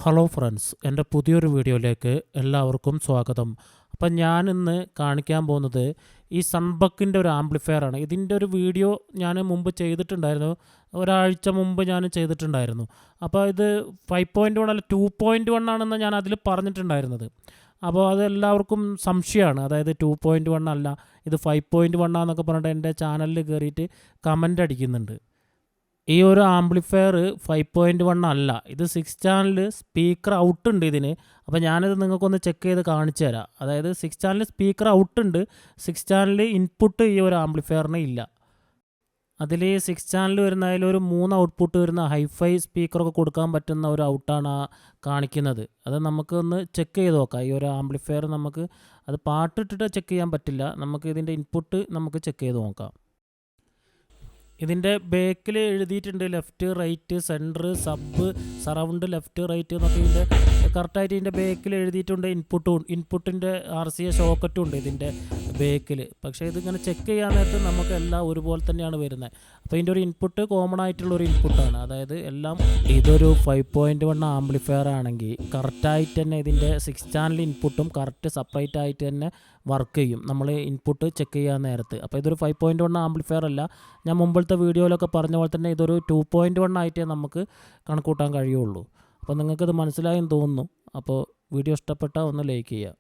Hello friends, എൻ്റെ പുതിയൊരു വീഡിയോയിലേക്ക് എല്ലാവർക്കും സ്വാഗതം. അപ്പം ഞാനിന്ന് കാണിക്കാൻ പോകുന്നത് ഈ സൺബക്കിൻ്റെ ഒരു ആംപ്ലിഫയറാണ്. ഇതിൻ്റെ ഒരു വീഡിയോ ഞാൻ മുമ്പ് ചെയ്തിട്ടുണ്ടായിരുന്നു, ഒരാഴ്ച മുമ്പ് ഞാൻ ചെയ്തിട്ടുണ്ടായിരുന്നു. അപ്പോൾ ഇത് 5.1 അല്ല 2.1 ആണെന്ന് ഞാൻ അതിൽ പറഞ്ഞിട്ടുണ്ടായിരുന്നത്. അപ്പോൾ അത് എല്ലാവർക്കും സംശയമാണ്, അതായത് 2.1 അല്ല ഇത് 5.1 ആണെന്നൊക്കെ പറഞ്ഞിട്ട് എൻ്റെ ചാനലിൽ കയറിയിട്ട് കമൻ്റ് അടിക്കുന്നുണ്ട്. ഈ ഒരു ആംപ്ലിഫയർ 5.1 അല്ല, ഇത് 6 ചാനൽ സ്പീക്കർ ഔട്ട് ഉണ്ട് ഇതിന്. അപ്പോൾ ഞാനിത് നിങ്ങൾക്കൊന്ന് ചെക്ക് ചെയ്ത് കാണിച്ചു തരാം. അതായത് 6 ചാനൽ സ്പീക്കർ ഔട്ട് ഉണ്ട്, 6 ചാനൽ ഇൻപുട്ട് ഈ ഒരു ആംപ്ലിഫയറിന് ഇല്ല. അതിൽ 6 ചാനൽ വരുന്നതിൽ ഒരു 3 ഔട്ട്പുട്ട് വരുന്ന ഹൈഫൈ സ്പീക്കറൊക്കെ കൊടുക്കാൻ പറ്റുന്ന ഒരു ഔട്ടാണ് കാണിക്കുന്നത്. അത് നമുക്കൊന്ന് ചെക്ക് ചെയ്ത് നോക്കാം. ഈ ഒരു ആംപ്ലിഫയർ നമുക്ക് അത് പാട്ടിട്ടിട്ട് ചെക്ക് ചെയ്യാൻ പറ്റില്ല, നമുക്ക് ഇതിൻ്റെ ഇൻപുട്ട് നമുക്ക് ചെക്ക് ചെയ്ത് നോക്കാം. ഇതിൻ്റെ ബേക്കിൽ എഴുതിയിട്ടുണ്ട് left, right, centre, sub, surround, left, right എന്നൊക്കെ ഇതിൻ്റെ കറക്റ്റായിട്ട് ഇതിൻ്റെ ബേക്കിൽ എഴുതിയിട്ടുണ്ട്. ഇൻപുട്ടിൻ്റെ RCA ഷോക്കറ്റും ഉണ്ട് ഇതിൻ്റെ ബേക്കിൽ. പക്ഷേ ഇതിങ്ങനെ ചെക്ക് ചെയ്യാൻ നേരത്ത് നമുക്ക് എല്ലാം ഒരുപോലെ തന്നെയാണ് വരുന്നത്. അപ്പോൾ ഇതിൻ്റെ ഒരു ഇൻപുട്ട് കോമൺ ആയിട്ടുള്ളൊരു ഇൻപുട്ടാണ്. അതായത് എല്ലാം ഇതൊരു 5.1 ആംപ്ലിഫയർ ആണെങ്കിൽ കറക്റ്റായിട്ട് തന്നെ ഇതിൻ്റെ 6 ചാനൽ ഇൻപുട്ടും കറക്റ്റ് സെപ്പറേറ്റ് ആയിട്ട് തന്നെ വർക്ക് ചെയ്യും നമ്മൾ ഇൻപുട്ട് ചെക്ക് ചെയ്യാൻ നേരത്ത്. അപ്പോൾ ഇതൊരു 5.1 ആംപ്ലിഫയർ അല്ല. ഞാൻ മുമ്പത്തെ വീഡിയോയിലൊക്കെ പറഞ്ഞ പോലെ തന്നെ ഇതൊരു 2.1 ആയിട്ടേ നമുക്ക് കണക്കൂട്ടാൻ കഴിയുള്ളൂ. അപ്പോൾ നിങ്ങൾക്കിത് മനസ്സിലായെന്ന് തോന്നുന്നു. അപ്പോൾ വീഡിയോ ഇഷ്ടപ്പെട്ടാൽ ഒന്ന് ലൈക്ക് ചെയ്യുക.